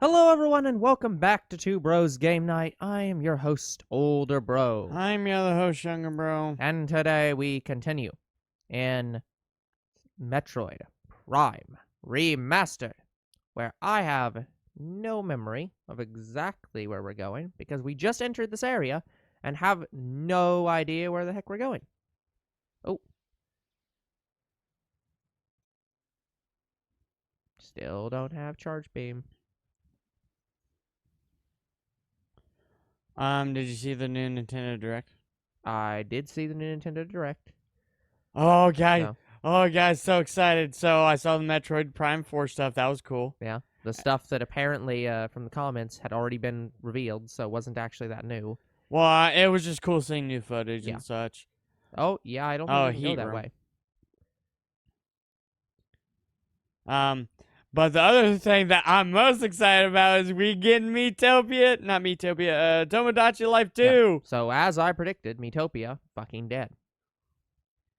Hello, everyone, and welcome back to Two Bros Game Night. I am your host, Older Bro. I'm your other host, Younger Bro. And today we continue in Metroid Prime Remastered, where I have no memory of exactly where we're going because we just entered this area and have no idea where the heck we're going. Oh. Still don't have Charge Beam. Did you see the new Nintendo Direct? I did see the new Nintendo Direct. Oh, guys. So, Oh, guys, so excited. So I saw the Metroid Prime 4 stuff. That was cool. yeah. The stuff that apparently, from the comments, had already been revealed, so it wasn't actually that new. Well, it was just cool seeing new footage Yeah. and such. Oh, yeah, I don't think you can go that way. But the other thing that I'm most excited about is we get Tomodachi Life 2. Yeah. So, as I predicted, Miitopia, fucking dead.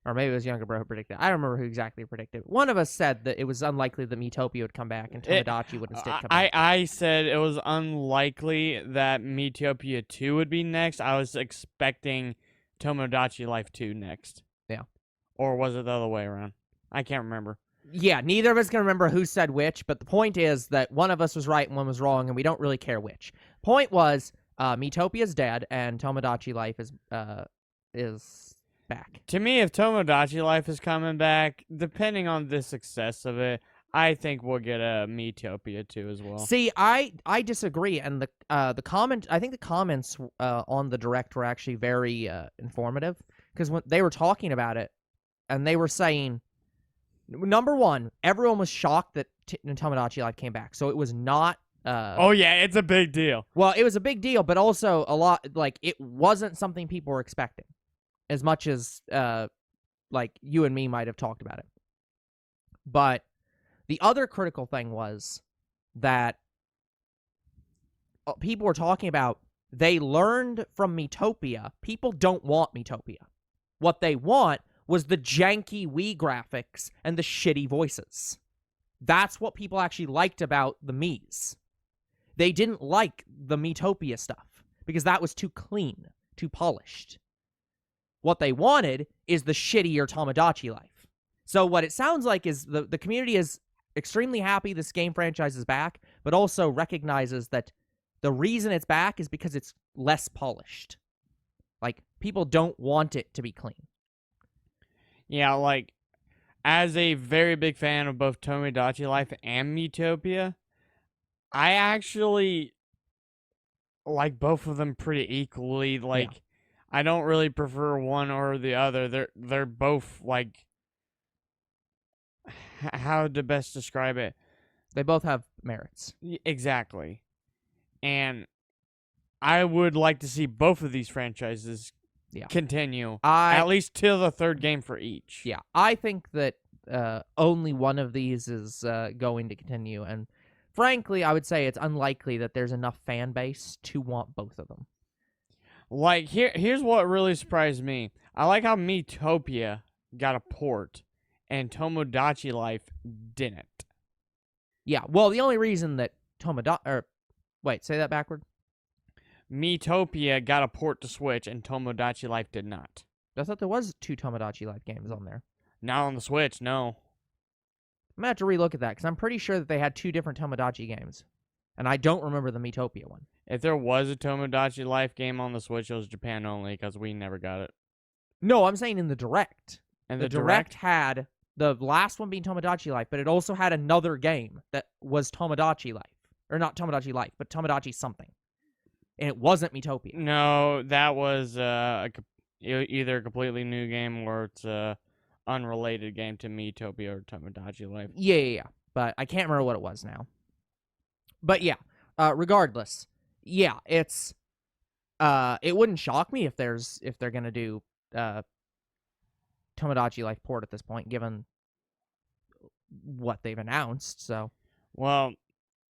Or maybe it was Younger Bro who predicted. I don't remember who exactly predicted. One of us said that it was unlikely that Miitopia would come back and Tomodachi would instead come back. I said it was unlikely that Miitopia 2 would be next. I was expecting Tomodachi Life 2 next. Yeah. Or was it the other way around? I can't remember. Yeah, neither of us can remember who said which, but the point is that one of us was right and one was wrong, and we don't really care which. Point was, Miitopia's dead, and Tomodachi Life is back. To me, if Tomodachi Life is coming back, depending on the success of it, I think we'll get a Miitopia 2 as well. See, I disagree, and the comment, I think the comments on the Direct were actually very informative, because when they were talking about it, and they were saying, number one, everyone was shocked that Tomodachi Life came back, so it was not. Oh yeah, it's a big deal. Well, it was a big deal, but also a lot, like, it wasn't something people were expecting, as much as like you and me might have talked about it. But the other critical thing was that people were talking about they learned from Miitopia. People don't want Miitopia. What they want was the janky Wii graphics and the shitty voices. That's what people actually liked about the Miis. They didn't like the Miitopia stuff because that was too clean, too polished. What they wanted is the shittier Tomodachi Life. So what it sounds like is the community is extremely happy this game franchise is back, but also recognizes that the reason it's back is because it's less polished. Like, people don't want it to be clean. Yeah, like, as a very big fan of both Tomodachi Life and Miitopia, I actually like both of them pretty equally. Like, yeah. I don't really prefer one or the other. They're both, like, how to best describe it? They both have merits. Exactly. And I would like to see both of these franchises continue, at least till the third game for each. Yeah, I think that only one of these is going to continue, and frankly, I would say it's unlikely that there's enough fan base to want both of them. Like, here's what really surprised me. I like how Miitopia got a port, and Tomodachi Life didn't. Yeah, well, the only reason that wait, say that backward. Miitopia got a port to Switch, and Tomodachi Life did not. I thought there was 2 Tomodachi Life games on there. Not on the Switch, no. I'm going to have to relook at that, because I'm pretty sure that they had 2 different Tomodachi games. And I don't remember the Miitopia one. If there was a Tomodachi Life game on the Switch, it was Japan only, because we never got it. No, I'm saying in the Direct. And the Direct had the last one being Tomodachi Life, but it also had another game that was Tomodachi Life. Or not Tomodachi Life, but Tomodachi something. And it wasn't Miitopia. No, that was either a completely new game or it's a unrelated game to Miitopia or Tomodachi Life. Yeah. But I can't remember what it was now. But yeah, regardless, yeah, it's it wouldn't shock me if they're gonna do Tomodachi Life port at this point, given what they've announced. So, well,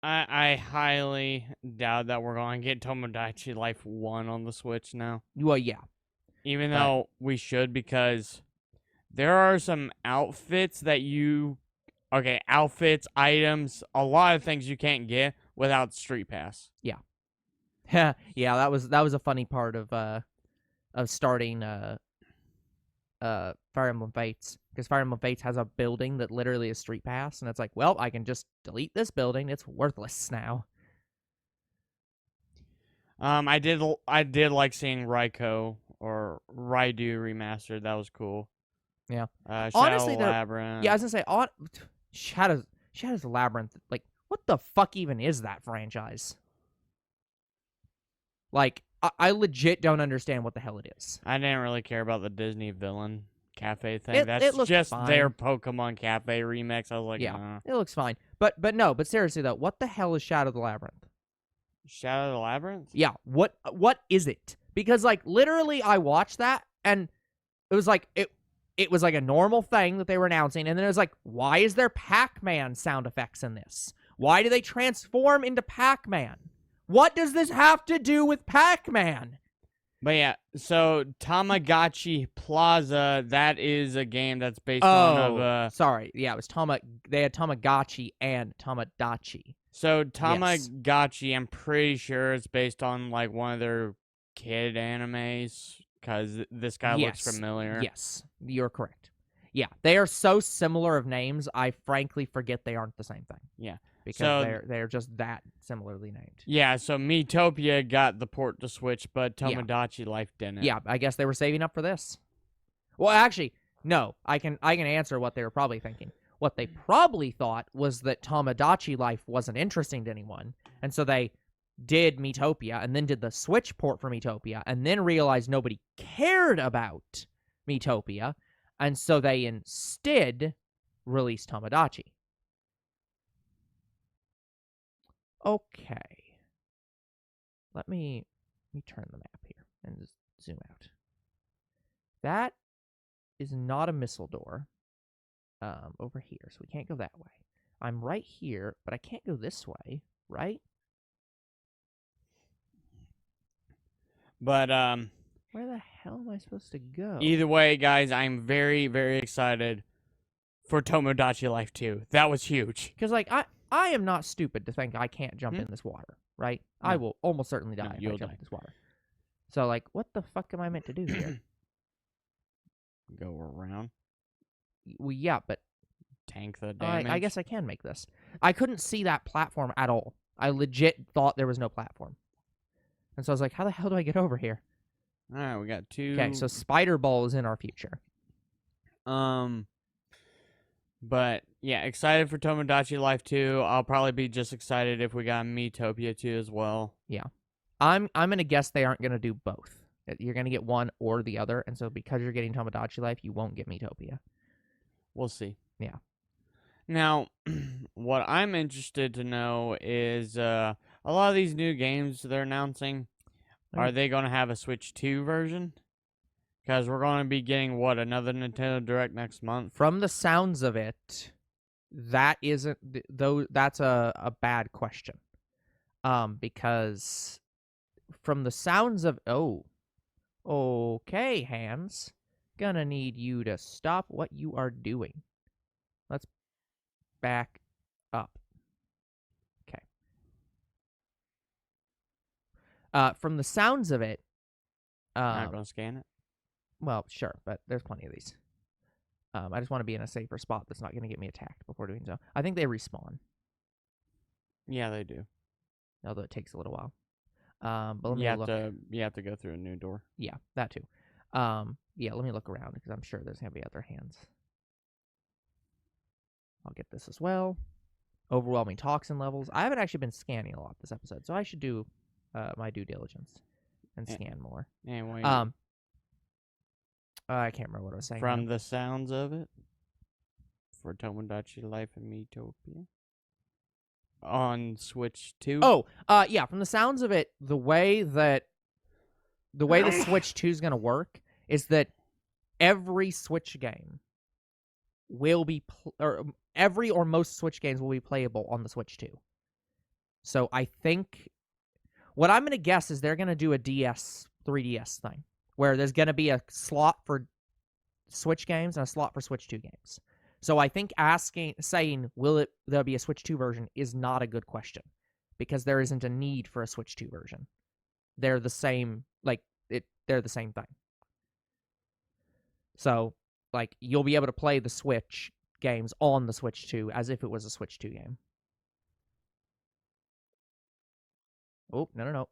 I highly doubt that we're going to get Tomodachi Life 1 on the Switch now. Well, yeah. Even though we should, because there are some outfits that outfits, items, a lot of things you can't get without Street Pass. Yeah, that was a funny part of starting Fire Emblem Fates, because Fire Emblem Fates has a building that literally is Street Pass, and it's like, well, I can just delete this building. It's worthless now. I did like seeing Raikou or Raidu remastered. That was cool. Yeah. Honestly, Shadow Labyrinth. Yeah, I was gonna say, Shadow's Labyrinth. Like, what the fuck even is that franchise? Like, I legit don't understand what the hell it is. I didn't really care about the Disney villain cafe thing. It That's looked just fine. their Pokemon Cafe remix. I was like, Yeah, it looks fine. But seriously though, what the hell is Shadow the Labyrinth? Shadow of the Labyrinth? Yeah, what is it? Because like literally I watched that and it was like it was like a normal thing that they were announcing, and then it was like, why is there Pac-Man sound effects in this? Why do they transform into Pac-Man? What does this have to do with Pac-Man? But yeah, so Tamagotchi Plaza, that is a game that's based on sorry. Yeah, it was they had Tamagotchi and Tomodachi. So Tamagotchi, I'm pretty sure it's based on like one of their kid animes, because this guy looks familiar. Yes, you're correct. Yeah, they are so similar of names, I frankly forget they aren't the same thing. Yeah. Because they're just that similarly named. Yeah, so Miitopia got the port to Switch, but Tomodachi Life didn't. Yeah, I guess they were saving up for this. Well, actually, no. I can answer what they were probably thinking. What they probably thought was that Tomodachi Life wasn't interesting to anyone, and so they did Miitopia, and then did the Switch port for Miitopia, and then realized nobody cared about Miitopia, and so they instead released Tomodachi. Okay. Let me turn the map here and just zoom out. That is not a missile door over here, so we can't go that way. I'm right here, but I can't go this way, right? But where the hell am I supposed to go? Either way, guys, I'm very, very excited for Tomodachi Life 2. That was huge. Because like I am not stupid to think I can't jump in this water, right? No. I will almost certainly die if I jump in this water. So, like, what the fuck am I meant to do here? Go around? Well, yeah, but... Tank the damage? I guess I can make this. I couldn't see that platform at all. I legit thought there was no platform. And so I was like, how the hell do I get over here? Alright, we got 2... Okay, so Spider Ball is in our future. But yeah, excited for Tomodachi Life 2. I'll probably be just excited if we got Miitopia 2 as well. Yeah. I'm gonna guess they aren't gonna do both. You're gonna get one or the other, and so because you're getting Tomodachi Life, you won't get Miitopia. We'll see. Yeah. Now, what I'm interested to know is a lot of these new games they're announcing, are they going to have a Switch 2 version? Because we're going to be getting, what, another Nintendo Direct next month? From the sounds of it, that isn't, though. That's a bad question. Because from the sounds of, okay, Hans, gonna need you to stop what you are doing. Let's back up. Okay. From the sounds of it, Not going to scan it? Well, sure, but there's plenty of these. I just want to be in a safer spot that's not going to get me attacked before doing so. I think they respawn. Yeah, they do. Although it takes a little while. But let me look. You have to go through a new door. Yeah, that too. Yeah, let me look around because I'm sure there's going to be other hands. I'll get this as well. Overwhelming toxin levels. I haven't actually been scanning a lot this episode, so I should do my due diligence and scan more. Anyway. I can't remember what I was saying. From the sounds of it, for Tomodachi Life and Miitopia on Switch 2. Yeah. From the sounds of it, the way the Switch 2 is gonna work is that every Switch game will be every or most Switch games will be playable on the Switch 2. So I think what I'm gonna guess is they're gonna do a 3DS thing, where there's going to be a slot for Switch games and a slot for Switch 2 games. So I think saying, there'll be a Switch 2 version is not a good question. because there isn't a need for a Switch 2 version. They're the same, they're the same thing. So, like, you'll be able to play the Switch games on the Switch 2 as if it was a Switch 2 game. Oh, no.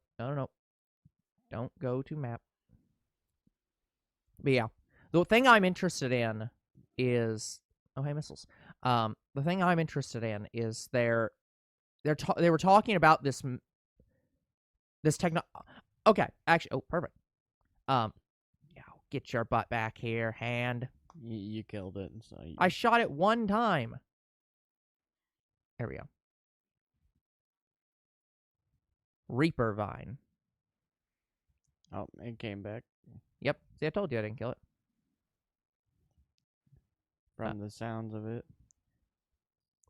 Don't go to map. But yeah, the thing I'm interested in is missiles. The thing I'm interested in is they were talking about this techno. Okay, actually, perfect. Yeah, get your butt back here, hand. You killed it. So I shot it one time. There we go. Reaper Vine. Oh, it came back. Yep. See, I told you I didn't kill it. From the sounds of it.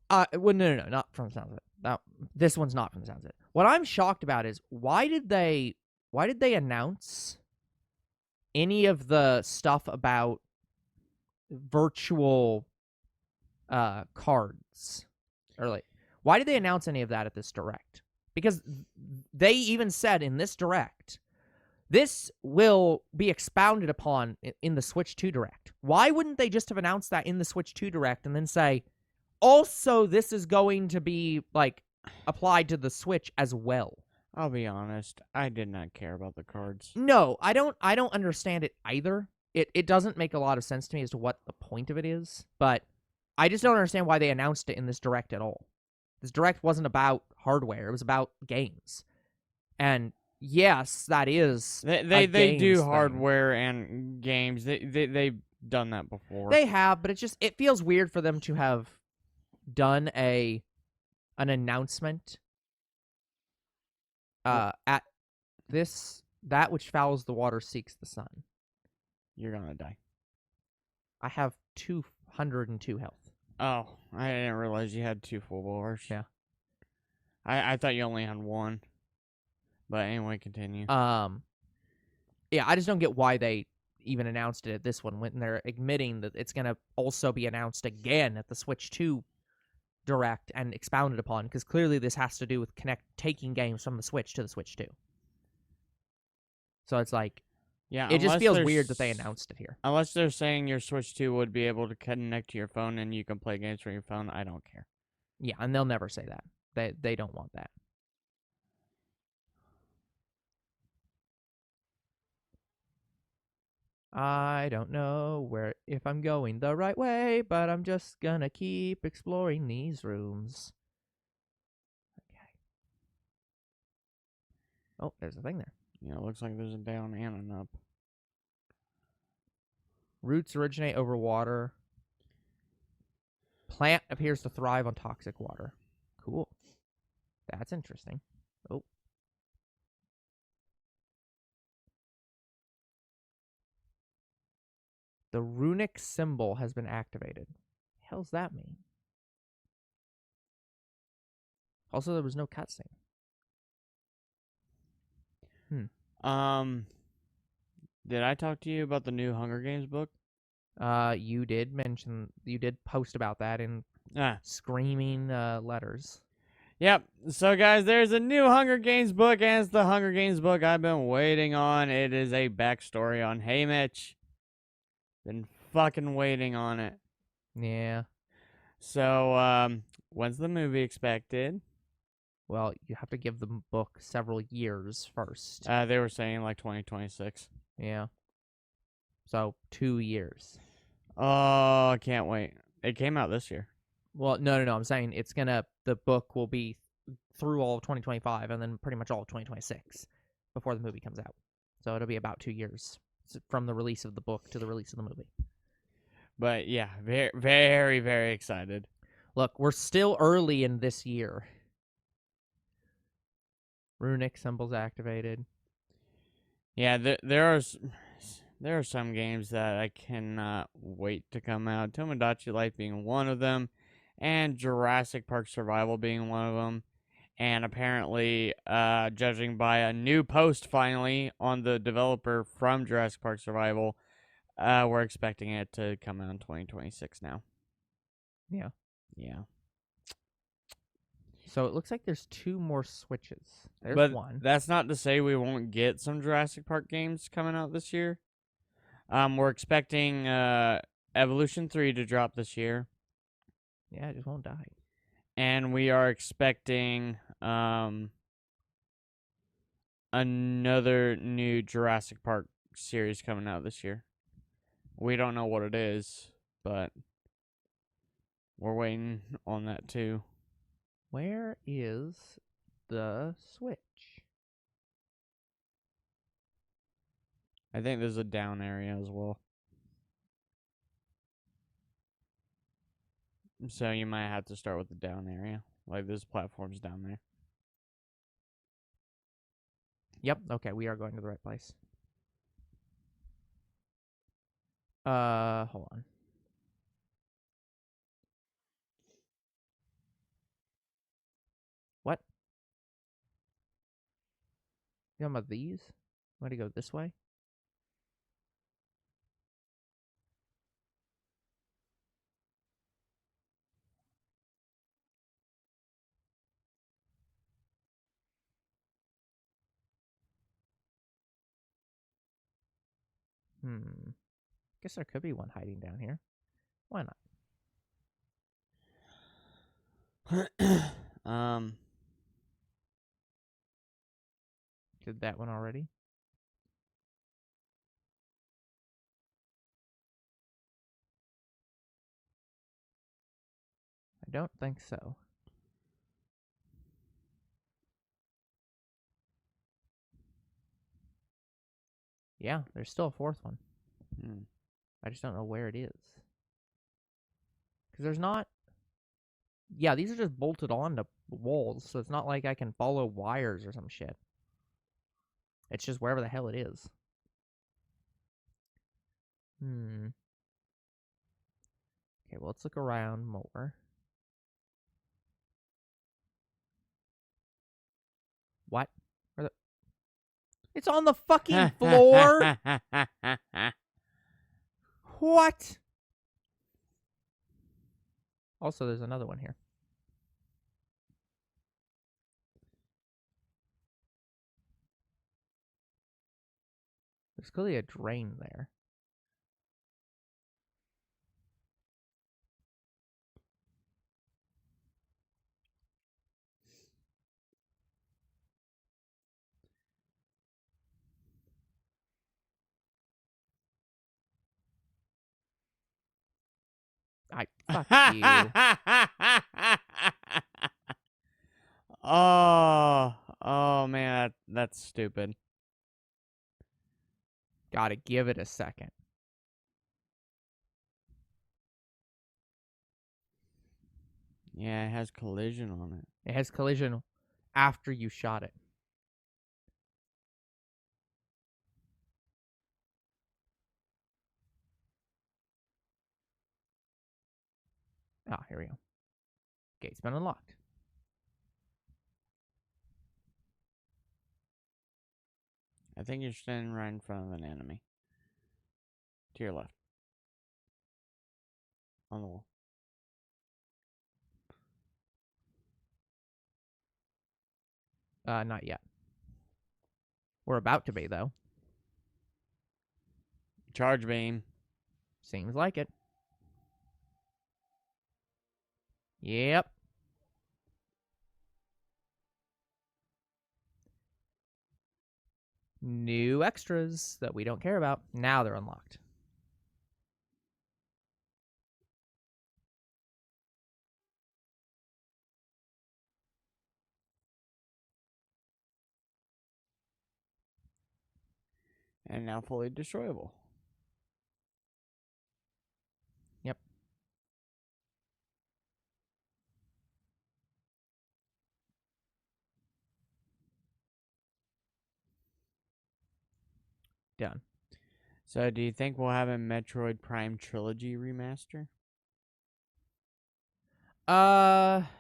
Well, no, not from the sounds of it. This one's not from the sounds of it. What I'm shocked about is why did they announce any of the stuff about virtual cards? Or like, why did they announce any of that at this direct? Because they even said in this direct, this will be expounded upon in the Switch 2 direct. Why wouldn't they just have announced that in the Switch 2 direct and then say, also, this is going to be, like, applied to the Switch as well? I'll be honest, I did not care about the cards. No, I don't understand it either. It doesn't make a lot of sense to me as to what the point of it is, but I just don't understand why they announced it in this direct at all. This direct wasn't about hardware, it was about games. And yes, that is They do thing. hardware and games. They've done that before. They have, but it feels weird for them to have done an announcement at this that which fouls the water seeks the sun. You're gonna die. I have 202 health. Oh, I didn't realize you had 2 full bars. Yeah. I thought you only had 1. But anyway, continue. Yeah, I just don't get why they even announced it at this one when they're admitting that it's going to also be announced again at the Switch 2 Direct and expounded upon, because clearly this has to do with taking games from the Switch to the Switch 2. So it's like, yeah, it just feels weird that they announced it here. Unless they're saying your Switch 2 would be able to connect to your phone and you can play games from your phone, I don't care. Yeah, and they'll never say that. They don't want that. I don't know if I'm going the right way, but I'm just gonna keep exploring these rooms. Okay. Oh, there's a thing there. Yeah, it looks like there's a down and an up. Roots originate over water. Plant appears to thrive on toxic water. Cool. That's interesting. Oh. The runic symbol has been activated. What the hell's that mean? Also, there was no cutscene. Did I talk to you about the new Hunger Games book? You did post about that in screaming letters. Yep. So, guys, there's a new Hunger Games book, and it's the Hunger Games book I've been waiting on. It is a backstory on Haymitch. Been fucking waiting on it. Yeah. So, when's the movie expected? Well, you have to give the book several years first. They were saying like 2026. Yeah. So 2 years. Oh, I can't wait. It came out this year. Well, no. I'm saying the book will be through all of 2025 and then pretty much all of 2026 before the movie comes out. So it'll be about 2 years from the release of the book to the release of the movie. But yeah, very, very, very excited. Look, we're still early in this year. Runic symbols activated. Yeah, there are some games that I cannot wait to come out. Tomodachi Life being one of them, and Jurassic Park Survival being one of them. And apparently, judging by a new post finally on the developer from Jurassic Park Survival, we're expecting it to come out in 2026 now. Yeah. Yeah. So it looks like there's 2 more Switches. There's but 1. that's not to say we won't get some Jurassic Park games coming out this year. We're expecting Evolution 3 to drop this year. Yeah, it just won't die. And we are expecting another new Jurassic Park series coming out this year. We don't know what it is, but we're waiting on that too. Where is the Switch? I think there's a down area as well. So you might have to start with the down area. Like there's platforms down there. Yep, okay, we are going to the right place. Hold on. What? You talking about these? Want to go this way? Guess there could be one hiding down here. Why not? Did that one already? I don't think so. Yeah, there's still a 4th one. I just don't know where it is. Because there's not... Yeah, these are just bolted onto walls, so it's not like I can follow wires or some shit. It's just wherever the hell it is. Okay, well, let's look around more. What? Where the... It's on the fucking floor! What? Also, there's another one here. There's clearly a drain there. Fuck you. Oh man, that's stupid. Gotta give it a second. Yeah, it has collision on it. It has collision after you shot it. Ah, here we go. Gate's been unlocked. I think you're standing right in front of an enemy. To your left. On the wall. Not yet. We're about to be, though. Charge beam. Seems like it. Yep. New extras that we don't care about. Now they're unlocked. And now fully destroyable. Yep. Done. So, do you think we'll have a Metroid Prime trilogy remaster?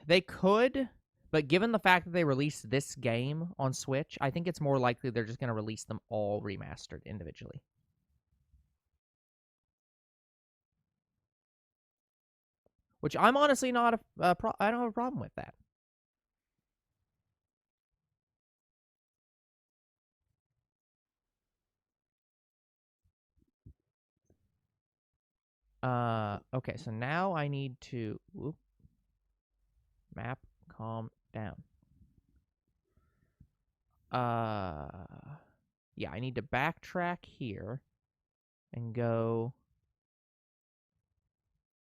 They could, but given the fact that they released this game on Switch, I think it's more likely they're just going to release them all remastered individually. Which I'm honestly not I don't have a problem with that. Okay, so now I need to map calm down. Yeah, I need to backtrack here and go.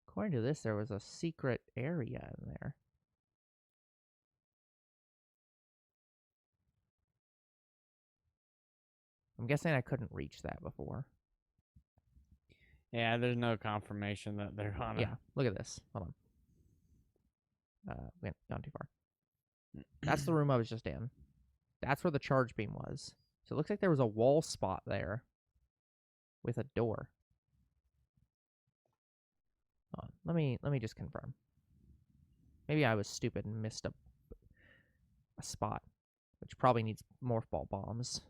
According to this, there was a secret area in there. I'm guessing I couldn't reach that before. Yeah, there's no confirmation that they're on Yeah, look at this. Hold on. Went down too far. That's the room I was just in. That's where the charge beam was. So it looks like there was a wall spot there with a door. Hold on. Let me just confirm. Maybe I was stupid and missed a spot, which probably needs morph ball bombs.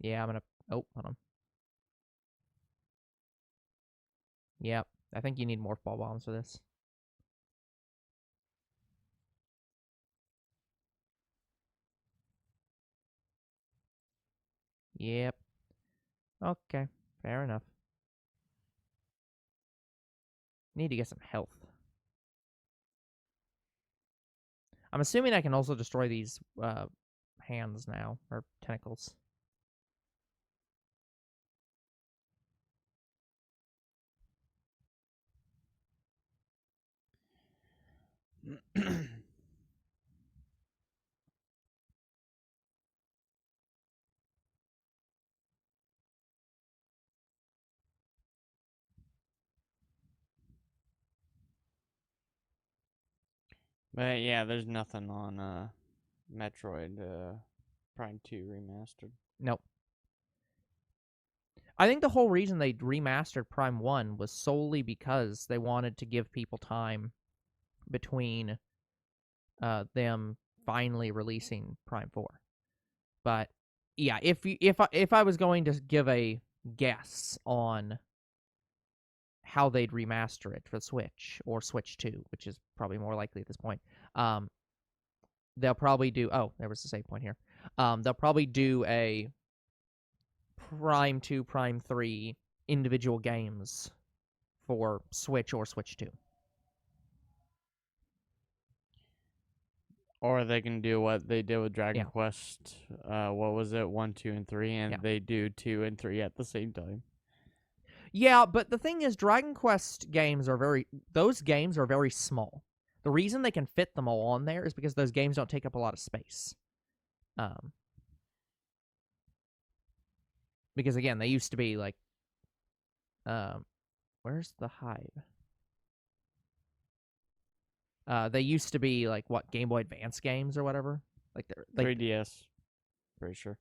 Yeah, I'm gonna. Oh, hold on. Yep, I think you need morph ball bombs for this. Yep. Okay, fair enough. Need to get some health. I'm assuming I can also destroy these hands now, or tentacles. But yeah, there's nothing on Metroid Prime 2 Remastered. Nope. I think the whole reason they remastered Prime 1 was solely because they wanted to give people time between them finally releasing Prime 4. But yeah, if I was going to give a guess on how they'd remaster it for Switch or Switch 2, which is probably more likely at this point, they'll probably do. Oh, there was a save point here. They'll probably do a Prime 2, Prime 3 individual games for Switch or Switch 2. Or they can do what they did with Dragon Yeah. Quest. What was it? 1, 2, and 3, and Yeah. they do 2 and 3 at the same time. Yeah, but the thing is, Dragon Quest games are very small. The reason they can fit them all on there is because those games don't take up a lot of space. Because again, they used to be like, where's the hive? They used to be like what, Game Boy Advance games or whatever. Like they're like 3DS, pretty sure.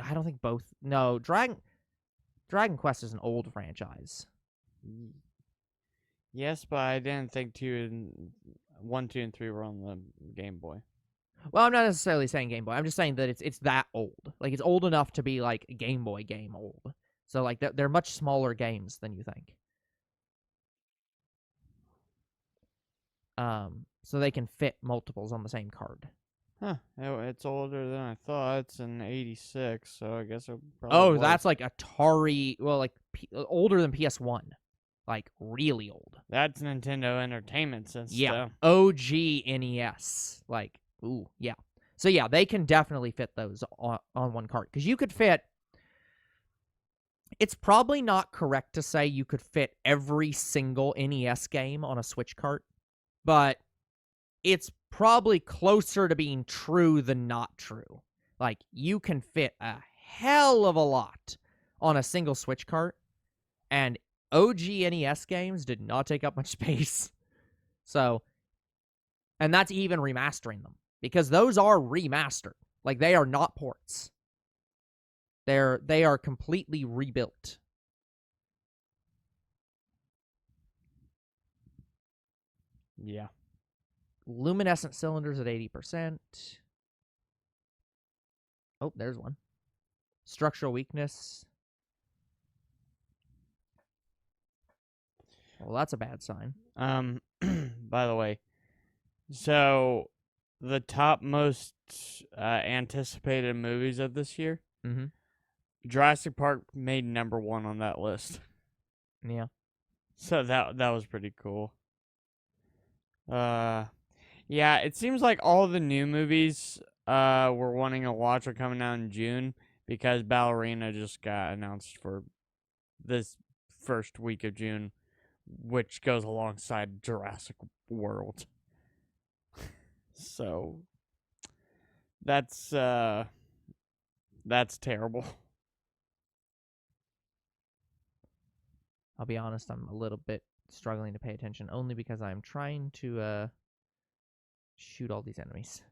I don't think both. No, Dragon Quest is an old franchise. Yes, but I didn't think 1, 2, and 3 were on the Game Boy. Well, I'm not necessarily saying Game Boy. I'm just saying that it's that old. Like it's old enough to be like a Game Boy game old. So like they're much smaller games than you think. So they can fit multiples on the same card. Huh. It's older than I thought. It's an 86, so I guess it probably Oh, was. that's like Atari. Well, like older than PS1. Like really old. That's Nintendo Entertainment System. Yeah. OG NES. Like, ooh, yeah. So yeah, they can definitely fit those on one card. Because you could fit. It's probably not correct to say you could fit every single NES game on a Switch cart, but it's probably closer to being true than not true. Like, you can fit a hell of a lot on a single Switch cart, and OG NES games did not take up much space. So, and that's even remastering them, because those are remastered. Like, they are not ports. They are completely rebuilt. Yeah. Luminescent cylinders at 80%. Oh, there's one. Structural weakness. Well, that's a bad sign. By the way, so the top most anticipated movies of this year, Mm-hmm. Jurassic Park made #1 on that list. Yeah. So that was pretty cool. Yeah, it seems like all the new movies we're wanting to watch are coming out in June because Ballerina just got announced for this first week of June, which goes alongside Jurassic World. So that's terrible. I'll be honest, I'm a little bit struggling to pay attention only because I'm trying to shoot all these enemies.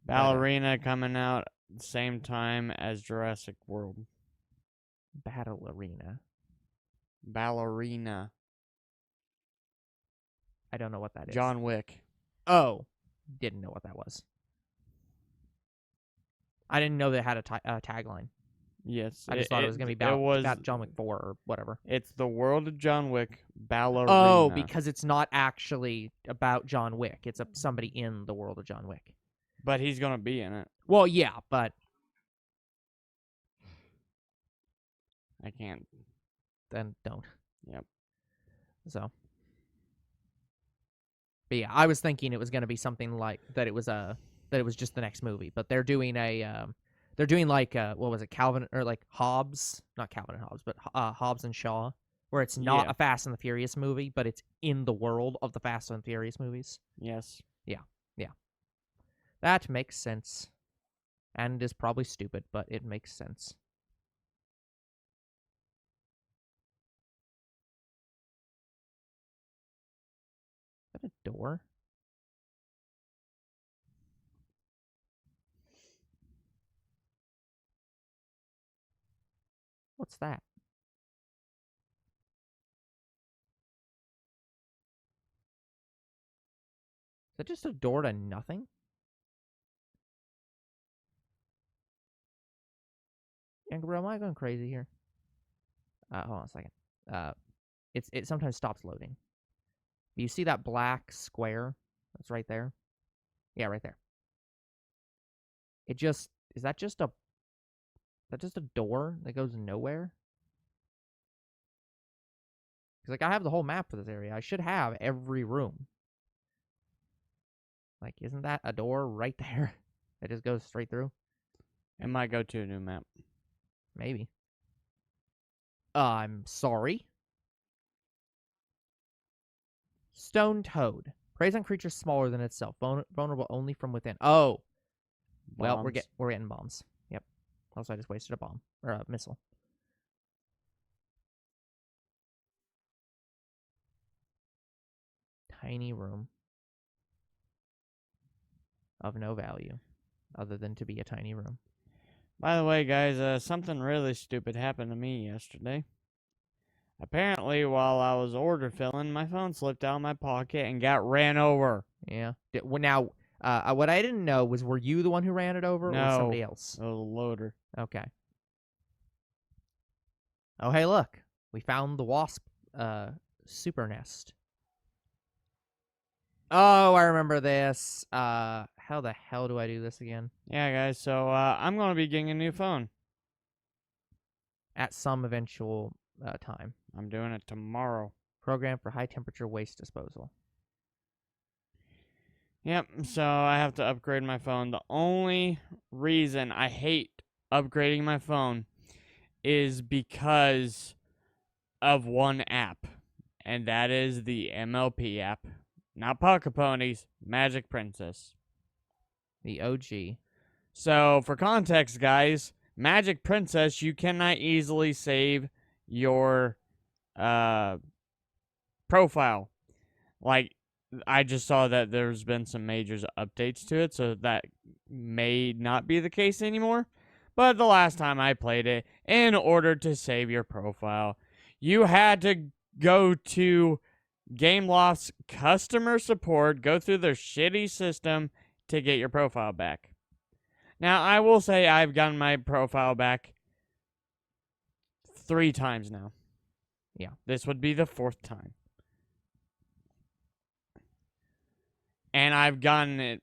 Ballerina coming out the same time as Jurassic World. Battle Arena. Ballerina. I don't know what that is. John Wick. Oh, didn't know what that was. I didn't know they had a tagline. Yes. I just thought it was going to be about John Wick 4 or whatever. It's the world of John Wick, Ballerina. Oh, because it's not actually about John Wick. It's somebody in the world of John Wick. But he's going to be in it. Well, yeah, but I can't. Then don't. Yep. So. But yeah, I was thinking it was going to be something like that. It was just the next movie, but they're doing like what was it, Calvin or like Hobbs, not Calvin and Hobbs, but Hobbs and Shaw, where it's not a Fast and the Furious movie, but it's in the world of the Fast and Furious movies. Yes. Yeah. That makes sense, and is probably stupid, but it makes sense. Is that a door? What's that? Is that just a door to nothing? Gabriel, am I going crazy here? Hold on a second. It sometimes stops loading. You see that black square that's right there? Yeah, right there. Is that just a door that goes nowhere? Because like I have the whole map for this area. I should have every room. Like, isn't that a door right there that just goes straight through? It might go to a new map. Maybe. I'm sorry. Stone Toad. Preys on creatures smaller than itself, vulnerable only from within. Oh. Well, we're getting bombs. Yep. Also, I just wasted a bomb. Or a missile. Tiny room. Of no value. Other than to be a tiny room. By the way, guys, something really stupid happened to me yesterday. Apparently, while I was order filling, my phone slipped out of my pocket and got ran over. Yeah. Now, what I didn't know was, were you the one who ran it over, or somebody else? It was a loader. Okay. Oh, hey, look. We found the wasp super nest. Oh, I remember this. How the hell do I do this again? Yeah, guys, so I'm going to be getting a new phone. At some eventual time. I'm doing it tomorrow. Program for high temperature waste disposal. Yep, so I have to upgrade my phone. The only reason I hate upgrading my phone is because of one app, and that is the MLP app. Not Pocket Ponies, Magic Princess. The OG. So, for context, guys, Magic Princess, you cannot easily save your profile. Like, I just saw that there's been some major updates to it, so that may not be the case anymore. But the last time I played it, in order to save your profile, you had to go to Gameloft's customer support, go through their shitty system to get your profile back. Now, I will say I've gotten my profile back 3 times now. Yeah. This would be the 4th time. And I've gotten it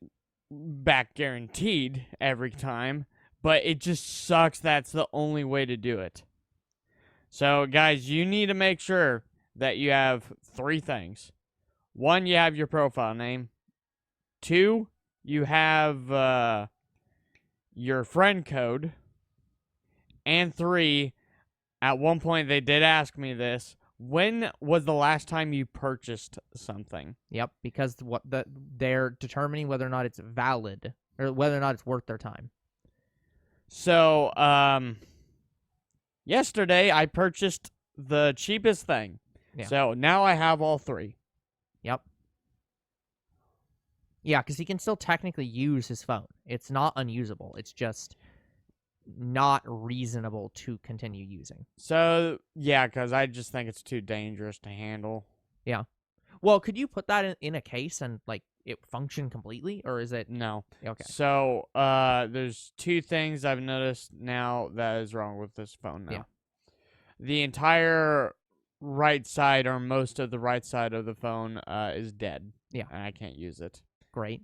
back guaranteed every time, but it just sucks that's the only way to do it. So, guys, you need to make sure that you have 3 things. 1, you have your profile name. 2, you have your friend code. And 3, at one point they did ask me this. When was the last time you purchased something? Yep, because they're determining whether or not it's valid or whether or not it's worth their time. So, yesterday I purchased the cheapest thing. Yeah. So now I have all 3. Yep. Yeah, because he can still technically use his phone. It's not unusable. It's just not reasonable to continue using. So, yeah, because I just think it's too dangerous to handle. Well, could you put that in a case and, like, it function completely? Or is it... No. Okay. So, there's 2 things I've noticed now that is wrong with this phone now. Yeah. The entire right side, or most of the right side of the phone, is dead. Yeah. And I can't use it. Great.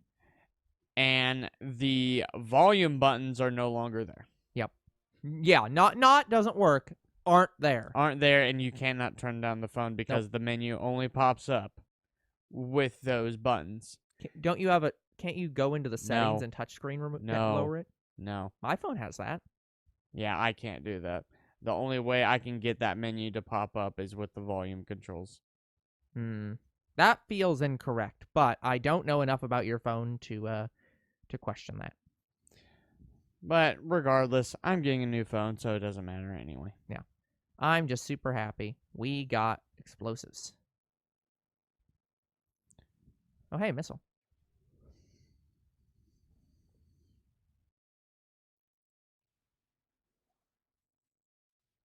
And the volume buttons are no longer there. Yep. Yeah, not doesn't work. Aren't there. Aren't there, and you cannot turn down the phone because the menu only pops up with those buttons. Don't you have a... Can't you go into the settings and touchscreen lower it? No. My phone has that. Yeah, I can't do that. The only way I can get that menu to pop up is with the volume controls. That feels incorrect, but I don't know enough about your phone to question that. But regardless, I'm getting a new phone, so it doesn't matter anyway. Yeah. I'm just super happy. We got explosives. Oh, hey, missile.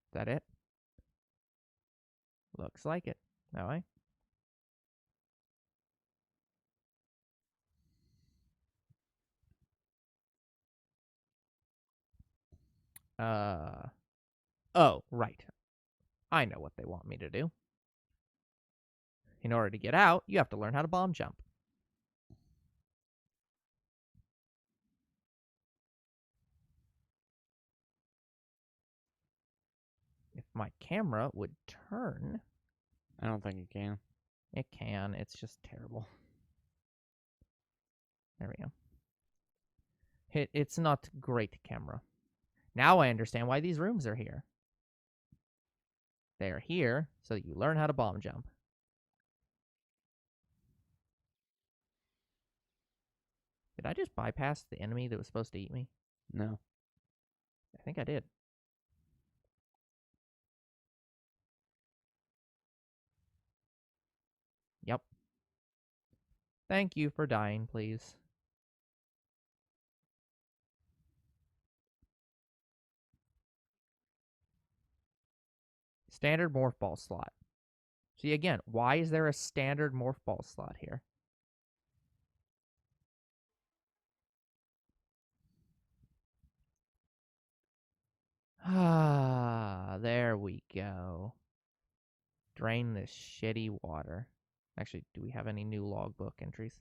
Is that it? Looks like it. All right. Oh, right. I know what they want me to do. In order to get out, you have to learn how to bomb jump. If my camera would turn... I don't think it can. It can. It's just terrible. There we go. It's not great camera. Now I understand why these rooms are here. They are here so that you learn how to bomb jump. Did I just bypass the enemy that was supposed to eat me? No. I think I did. Yep. Thank you for dying, please. Standard morph ball slot. See, again, why is there a standard morph ball slot here? Ah, there we go. Drain this shitty water. Actually, do we have any new logbook entries?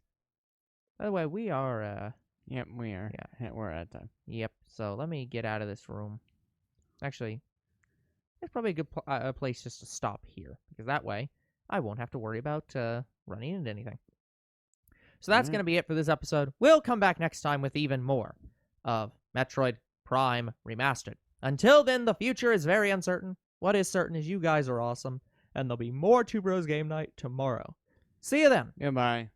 By the way, we are, Yep, we are. Yeah. We're at time. Yep, so let me get out of this room. Actually, it's probably a good place just to stop here, because that way I won't have to worry about running into anything. So that's going to be it for this episode. We'll come back next time with even more of Metroid Prime Remastered. Until then, the future is very uncertain. What is certain is you guys are awesome, and there'll be more Two Bros Game Night tomorrow. See you then. Goodbye.